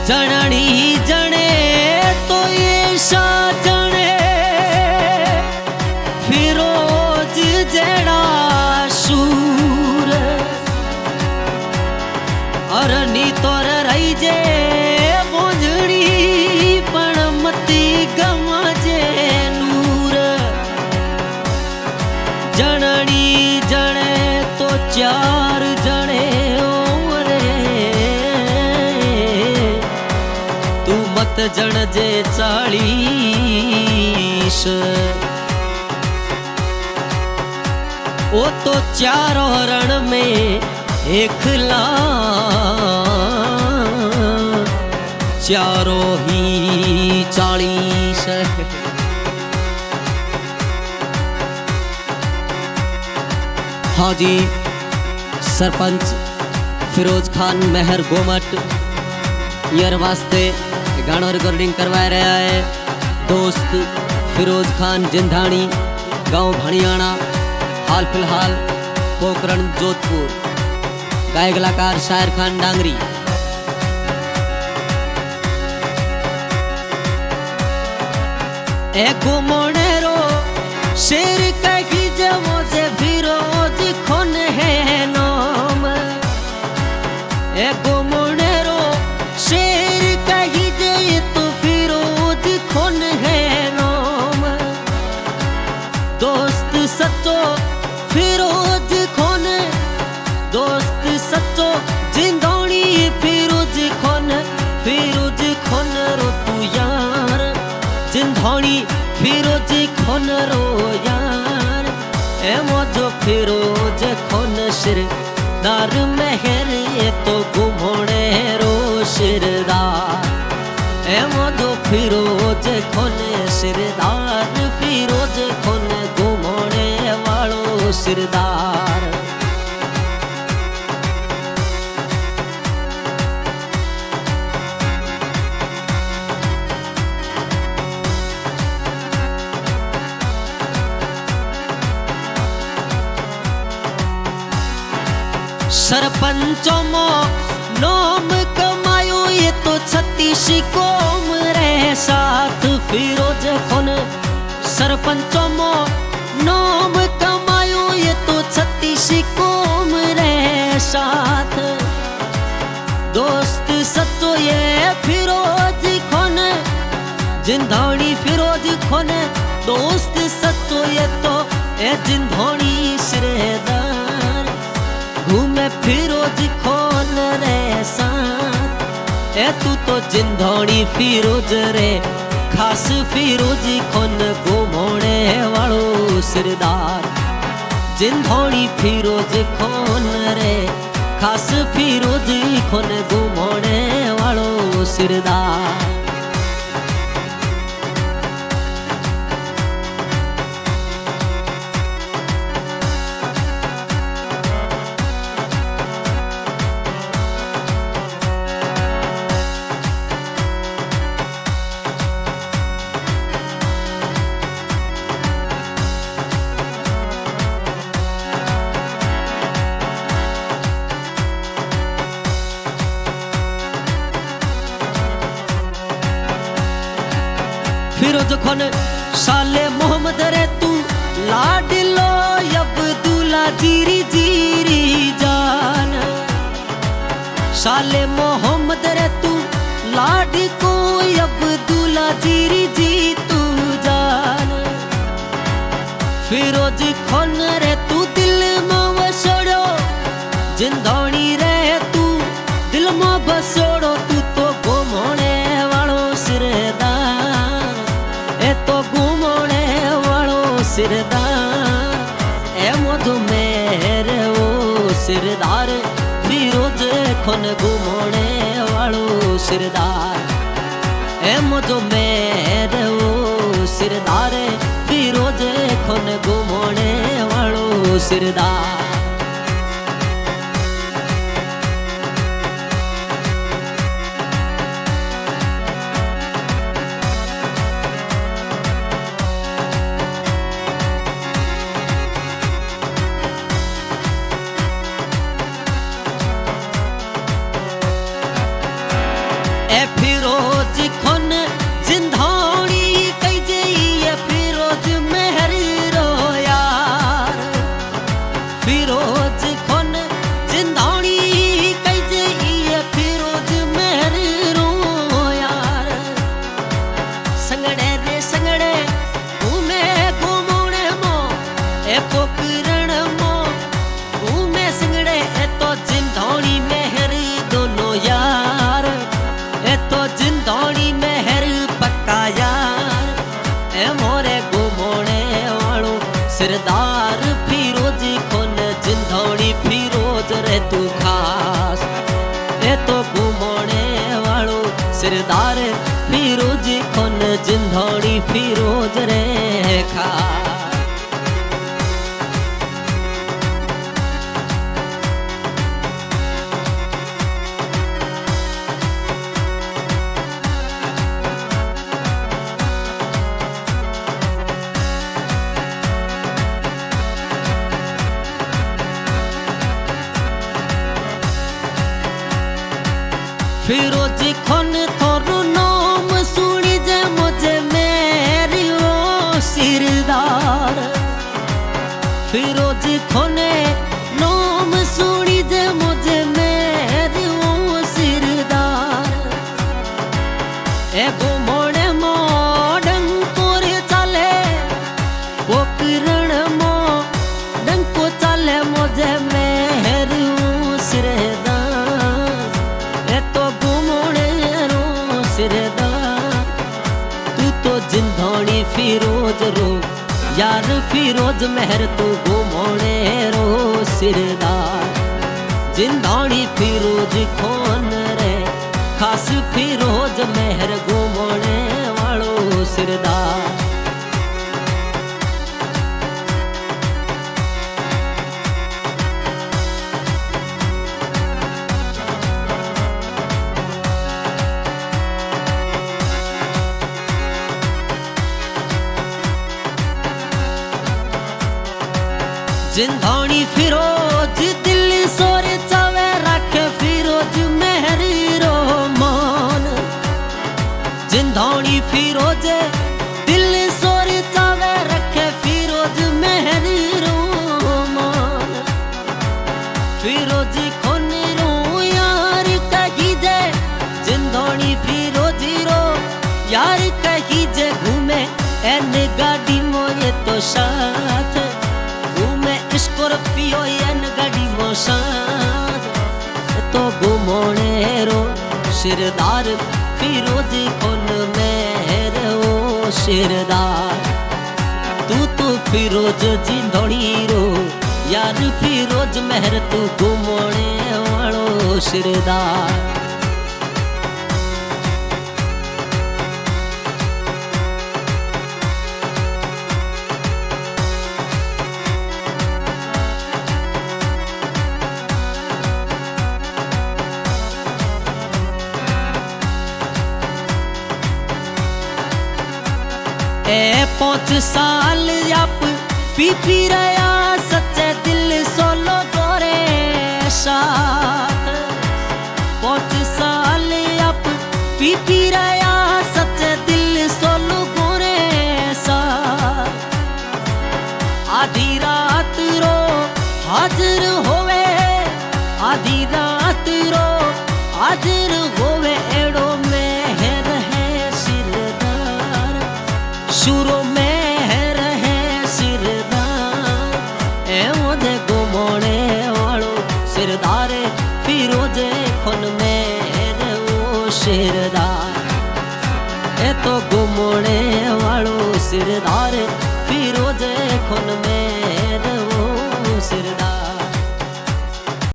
जननी जने तो ये जने फिरोज जेड़ा शूर अरनी तोर रही जे मोजड़ी पण मती गमाजे नूर जननी जने तो चार जने तू मत जन जे 40 वो तो चारों रण में एकला चारों ही 40 हाँ जी सरपंच फिरोज खान मेहर गोमट यर वास्ते गाना रिकॉर्डिंग करवा रहा है दोस्त फिरोज खान जिंधानी गांव भणियाणा हाल फिलहाल पोखरण जोधपुर गायक कलाकार शायर खान डांगरी। ए गुमोनेरो शेर कही जे मुझे फिरोज खोन है नाम ए गुमोनेरो शेर कही जे तो फिरोज खोन है नाम दोस्त सच्चो फिरोज खोन दोस्त सच्चो जिंदोनी फिरोज खोन रो तू यार जिंदोनी फिरोज खोन रो यार ए मोजो फिरोज खोन सिरदार मेहर ये तो गुमोने रो सिरदार ए मोजो फिरोज खोन सिरदार फिरोज खोन गुमोने वालो सिरदार। सरपंचों मो नोम कमायो ये तो 36 कौम रे साथ फिरोज खोन सरपंचों मो नोम कमायो ये तो 36 कौम रे साथ दोस्त सच्चो ये फिरोज खोन जिंदोनी फिरोज खोन दोस्त सच्चो ये तो ए जिंदोनी सिरदार घूमे फिरोज खोन रे साथ ए तू तो जिंदोनी फिरोज रे खास फिरोज खोन घूमोने वालो सिरदार जिंदोनी फिरोज खोन रे खास फिरोज खोन घूमोने वालो सिरदार। फिरोज खोन साले मोहम्मद रे तू लाडलो अब्दुल्ला जीरी जीरी जान साले मोहम्मद रे तू लाड को अब्दुल्ला जीरी जी तू जान फिरोज खोन रे तू दिल में बसोड़ो जिंदोनी रे तू दिल में बसोड़ो तू तो घूमने वालो सिरदार ए तो घूमने वालो सिरदार ए मधु मेरे वो सिरदार फिरोज खोन घूमने वालो सिरदार ए मधु मेरे वो सिरदार फिरोज खोन घूमने वालो सिरदार। खोन जिंदौड़ी कई जइए फिरोज मेहर रो यार फिरोज खोन जिंदौड़ी कई जइए फिरोज मेहर रो यार संगड़े रे संगड़े घूमे घूमोणे मो ए पोकरण मो घूमे संगड़े ए तो जिंदौड़ी मेहर दोनों यार ए तो जिंदौड़ी मेहर पक्का यार ए मोरे घूमोणे वालो सरदार फिरोज खोन जिंदौड़ी फिरोज रे तू खास ए तो घूमोणे वालो सरदार फिरोज खोन जिंदौड़ी फिरोज रे खास फिरोज खोन थोरू नाम सुनी जे मुझे मेरी वो सिरदार फिरोज खोने नाम सुनी जे मुझे मेरी वो सिरदार ए घूमोणे मोडंग कोर चले पोकरण मो डंको चले मुझे मेरी वो सिरदार तू तो जिंदौड़ी फिरोज रो यार फिरोज मेहर तू घूमोणे रो सिरदार जिंदौड़ी फिरोज खोन रे खास फिरोज मेहर घूमोणे वालो सिरदार जिंदौड़ी फिरोज दिल सोर चावे रखे फिरोज मेहर रो मान जिंदौड़ी फिरोज दिल सोर चावे रखे फिरोज मेहर रो मान फिरोज खोन रो यार कही जे जिंदौड़ी फिरोज रो यार कही जे घूमे एन गाड़ी मोरे तो साथ स्कॉर्पियो एन गाड़ी मोसाद तो घूमोणे रो सिरदार फिरोज खोन मेहर ओ सिरदार तू तो फिरोज जिंदौड़ी रो यार फिरोज मेहर तू घूमोणे वालो सिरदार ए 5 साल आप पी रहा सच्चे दिल सोलो गोरे साथ 5 साल आप पी रहा सच्चे दिल सोलो गोरे साथ आधी रात रो हाजिर होवे आधी रात रो हाजिर होवे एड़ो मेहर है सिरदार शुरू मेहर है सिरदार ए मुझे घूमोणे वालो सिरदार फिरोज खोन मेहर वो सिरदार ए तो घूमोणे वालो सिरदार फिरोज खोन मेहर वो सिरदार